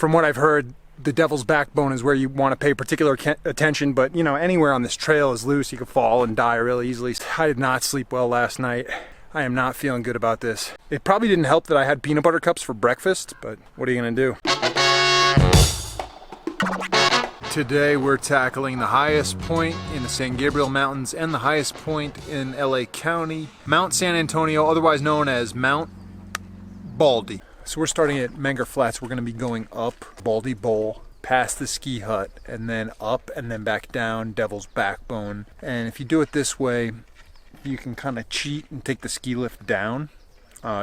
From what I've heard, the devil's backbone is where you want to pay particular attention, but you know, anywhere on this trail is loose. You could fall and die really easily. I did not sleep well last night. I am not feeling good about this. It probably didn't help that I had peanut butter cups for breakfast, but what are you gonna do? Today we're tackling the highest point in the San Gabriel Mountains and the highest point in LA County, Mount San Antonio, otherwise known as Mount Baldy. So we're starting at Menger Flats. We're gonna be going up Baldy Bowl, past the ski hut, and then up and then back down Devil's Backbone. And if you do it this way, you can kind of cheat and take the ski lift down,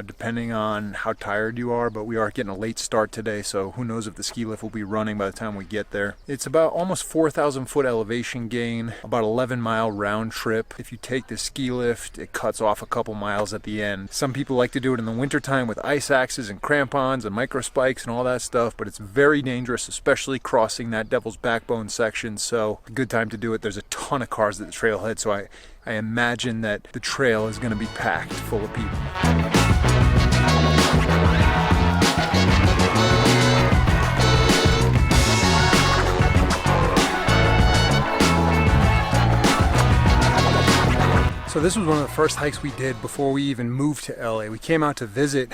depending on how tired you are, but we are getting a late start today, so who knows if the ski lift will be running by the time we get there. It's about almost 4,000 foot elevation gain, about 11-mile round trip. If you take the ski lift, it cuts off a couple miles at the end. Some people like to do it in the wintertime with ice axes and crampons and micro spikes and all that stuff, but it's very dangerous, especially crossing that Devil's Backbone section, so a good time to do it. There's a ton of cars at the trailhead, so I imagine that the trail is going to be packed full of people. So this was one of the first hikes we did before we even moved to LA. We came out to visit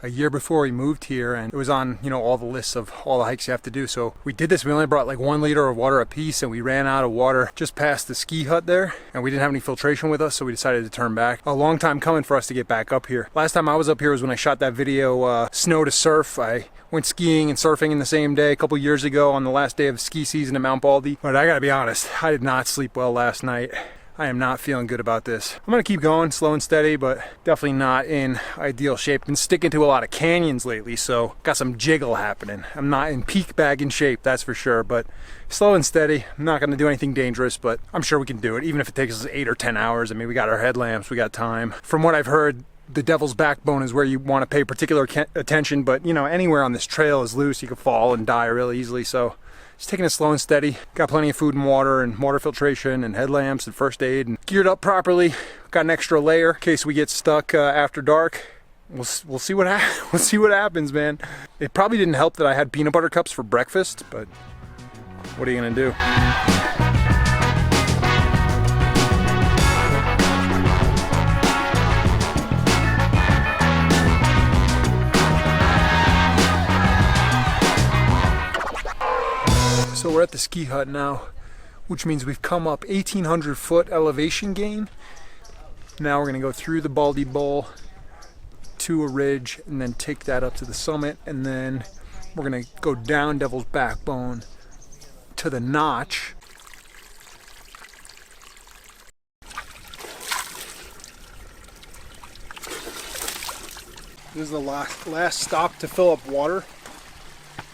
a year before we moved here, and it was on, you know, all the lists of all the hikes you have to do. So we did this. We only brought like 1 liter of water a piece, and we ran out of water just past the ski hut there, and we didn't have any filtration with us, so we decided to turn back. A long time coming for us to get back up here. Last time I was up here was when I shot that video, Snow to Surf. I went skiing and surfing in the same day a couple years ago on the last day of ski season at Mount Baldy. But I gotta be honest, I did not sleep well last night. I am not feeling good about this. I'm gonna keep going slow and steady, but definitely not in ideal shape. Been sticking to a lot of canyons lately, so got some jiggle happening. I'm not in peak bagging shape, that's for sure, but slow and steady. I'm not gonna do anything dangerous, but I'm sure we can do it, even if it takes us 8 or 10 hours. I mean, we got our headlamps, we got time. From what I've heard, the Devil's Backbone is where you want to pay particular attention, but you know, anywhere on this trail is loose. You could fall and die really easily, so just taking it slow and steady. Got plenty of food and water filtration and headlamps and first aid, and geared up properly. Got an extra layer in case we get stuck after dark. We'll see what happens, man. It probably didn't help that I had peanut butter cups for breakfast, but what are you gonna do? So we're at the ski hut now, which means we've come up 1,800 foot elevation gain. Now we're gonna go through the Baldy Bowl to a ridge and then take that up to the summit, and then we're gonna go down Devil's Backbone to the notch. This is the last stop to fill up water,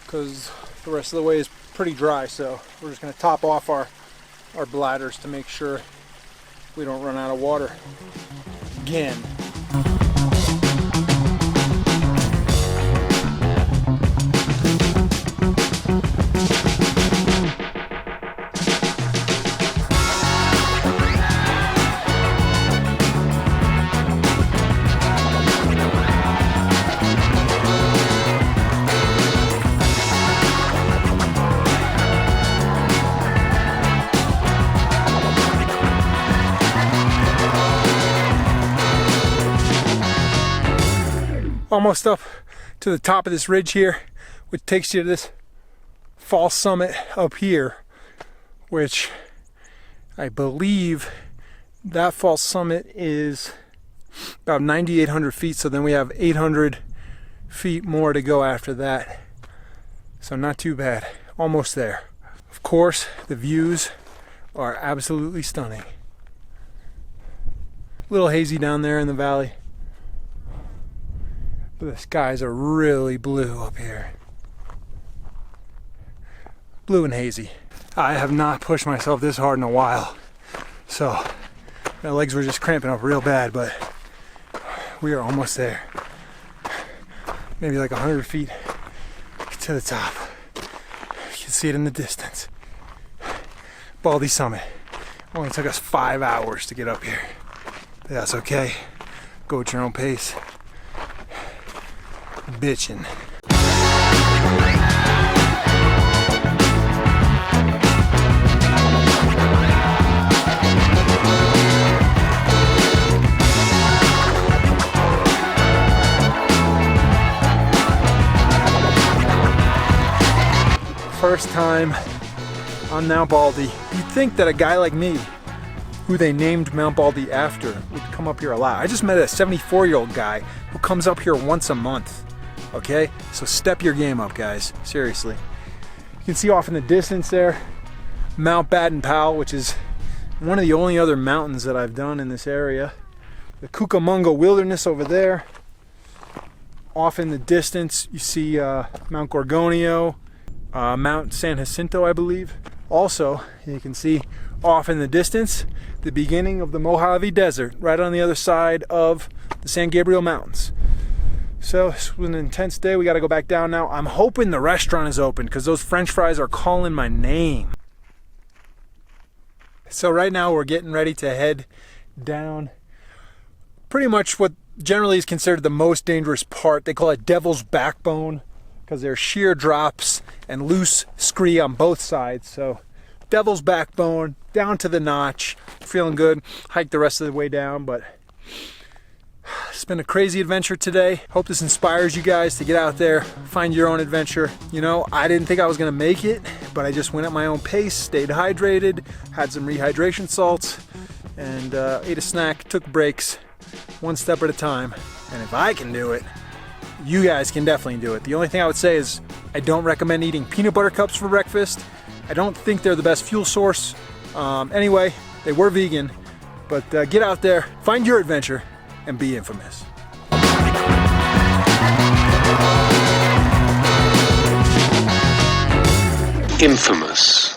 because the rest of the way is pretty dry, so we're just going to top off our bladders to make sure we don't run out of water again. Almost up to the top of this ridge here, which takes you to this false summit up here, which I believe that false summit is about 9,800 feet, so then we have 800 feet more to go after that. So not too bad, almost there. Of course, the views are absolutely stunning. A little hazy down there in the valley, but the skies are really blue up here. Blue and hazy. I have not pushed myself this hard in a while, so my legs were just cramping up real bad, but we are almost there. Maybe like 100 feet to the top. You can see it in the distance. Baldy Summit. Only took us 5 hours to get up here. But that's okay. Go at your own pace. Bitchin'. First time on Mount Baldy. You'd think that a guy like me, who they named Mount Baldy after, would come up here a lot. I just met a 74-year-old guy who comes up here once a month. Okay? So step your game up, guys. Seriously. You can see off in the distance there, Mount Baden-Powell, which is one of the only other mountains that I've done in this area. The Cucamonga Wilderness over there. Off in the distance, you see Mount Gorgonio, Mount San Jacinto, I believe. Also, you can see off in the distance, the beginning of the Mojave Desert, right on the other side of the San Gabriel Mountains. So this was an intense day. We got to go back down now. I'm hoping the restaurant is open because those French fries are calling my name. So right now we're getting ready to head down pretty much what generally is considered the most dangerous part. They call it Devil's Backbone because there's sheer drops and loose scree on both sides. So Devil's Backbone, down to the notch. Feeling good. Hike the rest of the way down, but it's been a crazy adventure today. Hope this inspires you guys to get out there, find your own adventure. You know, I didn't think I was gonna make it, but I just went at my own pace, stayed hydrated, had some rehydration salts, and ate a snack, took breaks, one step at a time. And if I can do it, you guys can definitely do it. The only thing I would say is I don't recommend eating peanut butter cups for breakfast. I don't think they're the best fuel source. Anyway, they were vegan, but get out there, find your adventure, and be infamous. Infamous.